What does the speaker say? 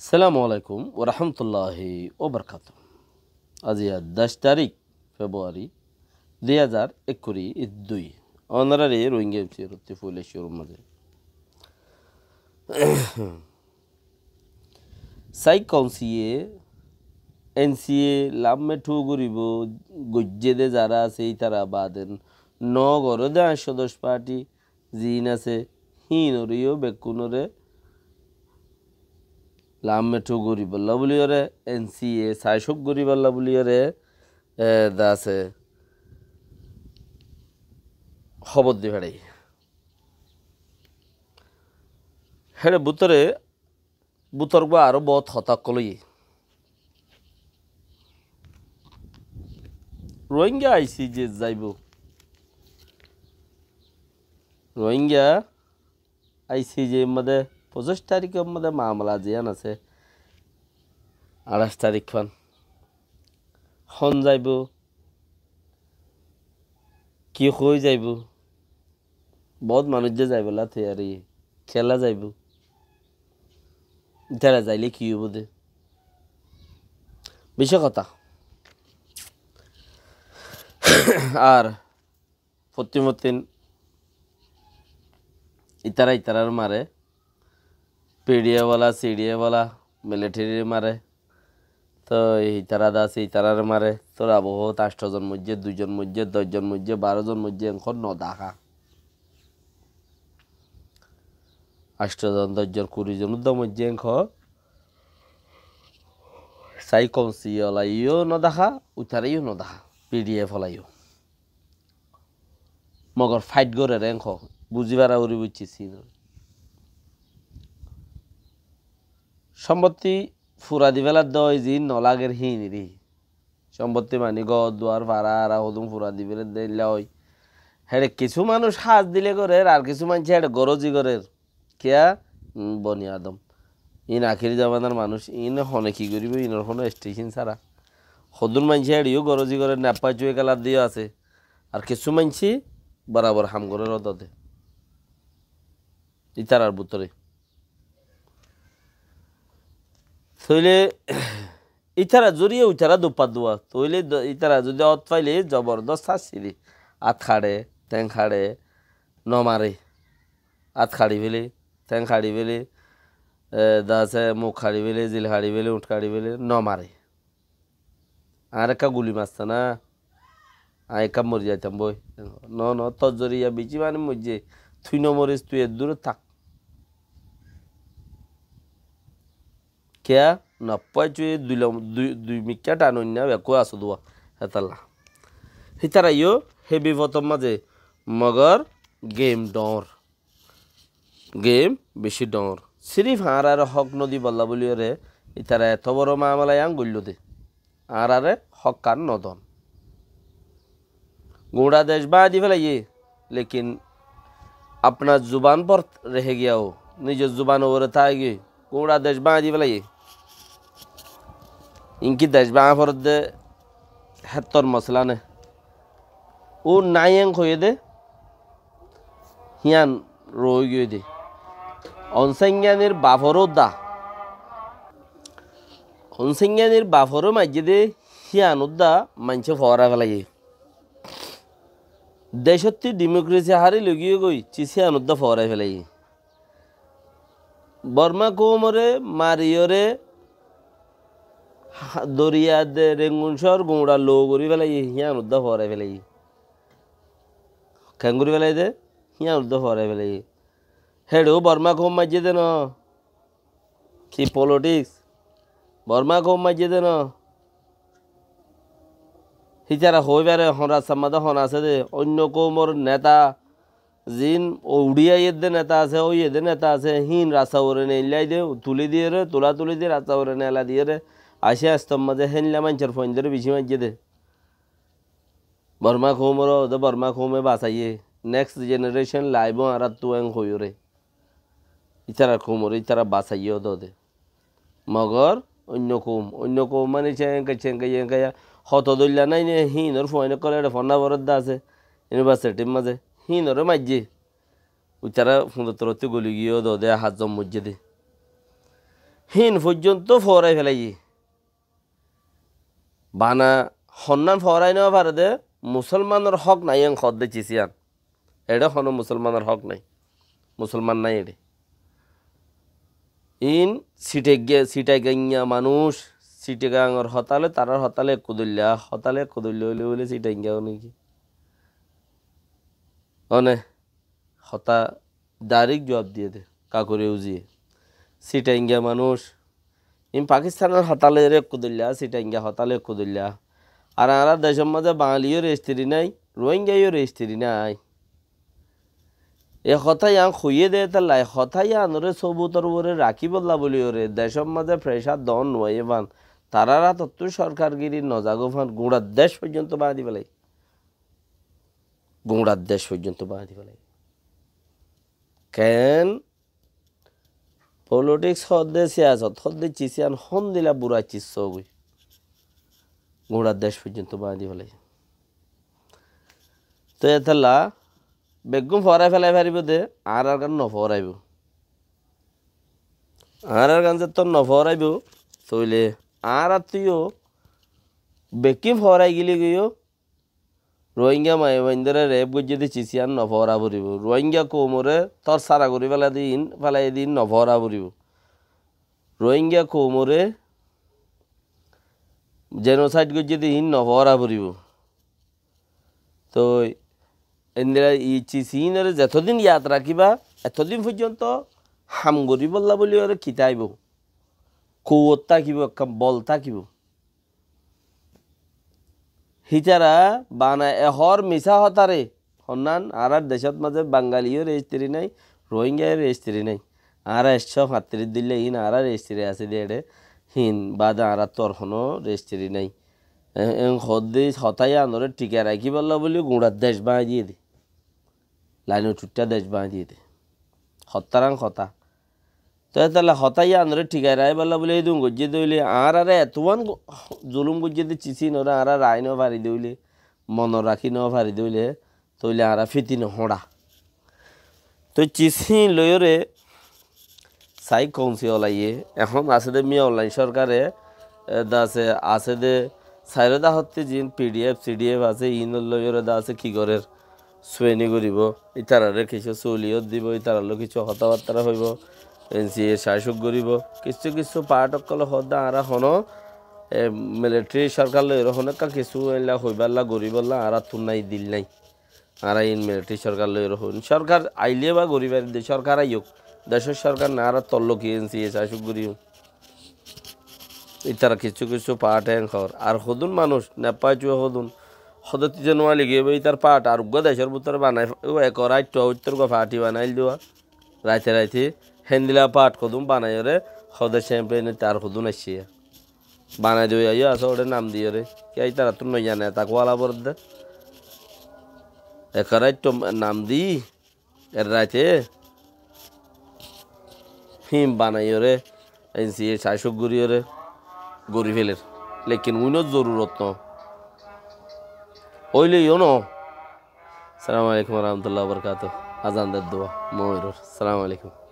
আসসালামু আলাইকুম ওরহমতুল্লাহি ওবরকাত। আজ 10 তারিখ ফেব্রুয়ারি 2021 অনারারি রোহিঙ্গা রত্তি ফুলে শুরুর মাঝে সাই কাউন্সিয়ে এনসিএ লাভ মেঠু গরিব গজ্জেদে যারা আছে তারা বাদেন নগরে দে সদস্য পার্টি জিন আছে হিনরিও বেকুনরে লাম মেঠু গরিবল্লা বুলিয়রে এনসিএ সাইসব গরিবল্লা বুলিয়রে দাসে খবর দি ফেড়াই হেড়ে বুতরে বুতর্গ আরো বহুত হতাকলই রোহিঙ্গা আইসি যে যাইব রোহিঙ্গা আইসি যে মধ্যে 25 তারিখের মধ্যে মামলা জিয়ান আছে 28 তারিখ খন যাইব কি কই যাইব বহুত মানুষ যে যাইব লা তৈয়ারি খেলা যাইব তারা যাইলে কি হইব দে বেশি কথা আর প্রতিমতিন ইতারার মারে পিডিএওয়ালা সিডিএওয়ালা মিলিটারি মারে তো ইতারা দাস ইতারার মারে তোরা বহুত 8 জন মধ্যে 2 জন মধ্যে 10 জন মধ্যে 12 জন মধ্যে এখন নদাখা 8 জন 10 জন 20 জন মধ্যে এখন সাই কাউন্সিওলা ইও নদাখা উতারাইও নদাখা পিডিএফ হলাইও মগর ফাইট করে রেঙ্ক বুঝিবারা উড়ি বুঝছি সম্পত্তি ফুরা দিবেলা দয় জিন নলাগের হিনিরি সম্পত্তি মানি ঘর দুয়ার ভাড়া আর হদুম ফুরা দিবেলে দিলে হয় হেড়ে কিছু মানুষ হাত দিলে করে আর কিছু মানুষ হেড়ে গরজি করের কেয়া বনি আদম ইন আখিরি জামানার মানুষ ইন হনে কি করিব ইনর কোনো স্টেশন ছাড়া হদুর মানছি হেড়িও গরজি করে নেপা চুয়ে কালার দিয়ে আছে আর কিছু মানছি বরাবর হাম করে রদে ইতারার বুতরে তইলে ইতারা জড়িয়ে উতারা দুপা দুয়া তইলে ইতারা যদি অত পাইলে জবরদস্ত আসছিলি আত খাড়ে ঠ্যাং খাড়ে নমারে আত খাড়ি ফেলে ঠ্যাং খাড়ি ফেলে দাসে মুখ খাড়ি ফেলে জিল খাড়ি ফেলে উঠ খাড়ি ফেলে নমারে আর একটা গুলি মারছে না একা মরি যাইতাম বই ন তোর জড়িয়া বেশি মানে মরিয়ে তুই নমরিস তুই এর দূরে থাক কেয়া নপাই চুয়ে দুই মিক্কা টানুন না বেকো আছো দোয়া হেতাল্লা হিতারা ইয়ো হেবি প্রথম মাঝে মগর গেম বেশি ডর সিরিফ আর হক নদী বল্লা বলি রে ইতারা এত বড় মামলায় আঙ্গুল্য দে আরে হক কান নদন গোড়া देश बादी फैलाइए लेकिन अपना जुबान पर रह गया हो निज जुबान ओवर था कि गोड़ा देश बादी फैलाइए इनकी देश बाँ पर दे हत्तर मसला ने वो नायंग खोए दे हियान रोई गए दे অনসেঙ্গানের বাফরো মাঝে হিয়ানুদ্দা মানছে ফরা ফেলাই দেশত্তি ডেমোক্রেসি হারি লগিয়ে গই চিসিয়ানুদ্দা ফরাই ফেলাই বর্মা কোমরে মারিয়রে দরিয়া দে রেঙ্গুনসর গোড়া লো করি ফেলাই হিয়ানুদ্দা ফরাই ফেলাই খেঙ্গুরি ফেলাই দে হিয়ানুদ্দা ফরাই ফেলাই হেডো বর্মা কোম মাঝে দেন কি পলিটিক্স বর্মা কোম মাঝে দেন হিচারা হইবারে হরা সামাদা হন আছে দে অন্য কোমর নেতা জিন উড়িয়া এদে নেতা আছে ওই এদে নেতা আছে হিন রাস্তা ওরে নেলাই দে তুলি দিয়ে রে তুলি দিয়ে রাস্তা ওরে নেলা দিয়ে রে আসে আসতাম মাঝে হেনলা মানুষের ফোন ধরে বেশি মাঝে দে বর্মা কোমর দে বর্মা কোমে বাঁচাইয়ে নেক্সট জেনারেশন লাইব আর তু এং হইও রে ইতারা কোমর ইতারা বাঁচাইয়েও দে মগর অন্য কোম মানে চেঙ্কা হত দলিয়া নাই নে হিনর ফোন করে ফন্না বরদ্দা আছে ইউনিভার্সিটির মাঝে হিনরে মাঝে উচারা ফুন্দরতি গলি গিয়েও দে হাত জম মজ্জে দে হিন পর্যন্ত ফরাই ফেলাই বানা সন্ধান ফরাই নেওয়া পারে দে মুসলমানের হক নাই এং খদ দে চিসিয়ান এটা কোনো মুসলমানের হক নাই মুসলমান নাই এডে ইন সিটে গাইয়া মানুষ সিটে গাঙর হতালে তারার হতালে কুদুল্লা হইলে হইলে সিটে গিয়াও নাকি অনে হতা ডাইরেক্ট জবাব দিয়ে দে কাকুরে উজিয়ে সিটে গিয়া মানুষ ইন পাকিস্তানের হতালে রে কুদুল্লা সিটে গিয়া হতালে কুদুল্লা আর আমরা দেশের মাঝে বাঙালিও রেস্ত্রি নাই রোহিঙ্গাইও রেস্ত্রি নাই এ কথাই আং খুইয়ে দে তাই কথাই আনরে সবুতর ওরে রাখি বললা বলি ওরে দেশের মাঝে প্রেশার দন নয় বান তারারা তত্ত্ব সরকারগিরি নজাগোফান গুঁড়ার দেশ পর্যন্ত বাঁধি পেলাই গুঁড়ার দেশ পর্যন্ত বাঁধি পেলাই কেন পলিটিক্স হদ্দে সিয়াসত হদ্দে চিসিয়ান হন দিলা বুড়া চিস গই গুঁড়ার দেশ পর্যন্ত বাঁধি পেলাই তো এতলা বেগুম ফরাই ফেলাই পারিব দে আর গান নফরাইব আর গান যে তোর নফরাইব তইলে আর তুইও বেকি ফরাই গেলি গিয়েও রোহিঙ্গা মাইবাইন্দরে রেপ গজ্জে চিচিয়ান নফরা পড়িব রোহিঙ্গা কৌমরে তোর সারা করি ফেলাই দিন নফরা পড়িব রোহিঙ্গা কৌমরে জেনোসাইড গজ্জে দিন নফরা পড়িব তো ইন্দিরা ই চিচিনের যতদিন ইয়াদ রাখিবা এতদিন পর্যন্ত হাম গরি বললা বলি ওরে খিতাইব কৌত থাকিব বল থাকিব হিচারা বানা এহর মিশা হতারে সন্ধান আর দেশত মাঝে বাঙালিও রেজিস্ট্রি নাই রোহিঙ্গাও রেজিস্ট্রি নাই আর 137 দিলে ইন আর রেজিস্ট্রি আছে দিয়ে হিন বাদ আর তরখনো রেজিস্ট্রি নাই হদ্দে হতাই আনরে টিকা রাখি বললা বলি গুঁড়ার দেশ বাঁ দিয়ে দে লাইন চুট্টা দেশ বাঁ দিয়ে দে হত্যারাং হতা তো তাহলে হতাই আনরে ঠিকাই রায় বললা বলে এই দুম গজ্জে দইলে আর এতবান জুলুম গজ্জে দিয়ে চিচি নরে আর রায় ন ভারি দইলে মন রাখি ন ভারি দইলে তইলে আর ফিতি নহড়া তো চিচি লয়রে সাই কৌশি ওলাইয়ে এখন আছে দে মিয়া অনলাইন সরকারে আছে দে সাইরদা হতে জিন পিডিএফ সিডিএফ আছে ইন লয়রে দা আছে কি করে শ্রেণী করিব ইতারারে কিছু চলিয়ত দিব ইতারালো কিছু কথাবার্তা হইব এনসিএ শাসক করিব কিছু কিছু পার্টকল হদা আর হন মিলিটারি সরকার লইর হনকা কিছু এলা হইবাল্লা গরিবল্লা আর তুন নাই দিল নাই আর ইন মিলিটারি সরকার লইর হন সরকার আইলে বা গরিবার দে সরকার আইক দেশের সরকার না আর তল্ল কি এনসিএ শাসক করিও ইতারা কিছু কিছু পার্ট খর আর হদুন মানুষ নেপাই চুয়া হদুন সদতি নোয়া লিগে তার পাট আর দেশের ভিতরে বানাই একর উত্তর ফাটি বানাইল দেওয়া রাইতে রাইতে হেন্দিলা পাট কদুম বানাই রে সদে চ্যাম্পিয়ন তার হদুন আসছে বানাই দিয়ে আইয়া আছে ওরে নাম দিয়ে রে কে তারা তো নই জানে তাকে ওয়ালা বর দে একর নাম দি এর রাইতে হিম বানাই রে এনসিএ শাসক গড়িয়ে রে গড়ি ফেলের লেকিন উইনো জরুরত ন ওইলে ইউনো সালাম আলাইকুম রহমতুল্লাহ বরকাত আজান দোয়া ময়ূর সালাম আলাইকুম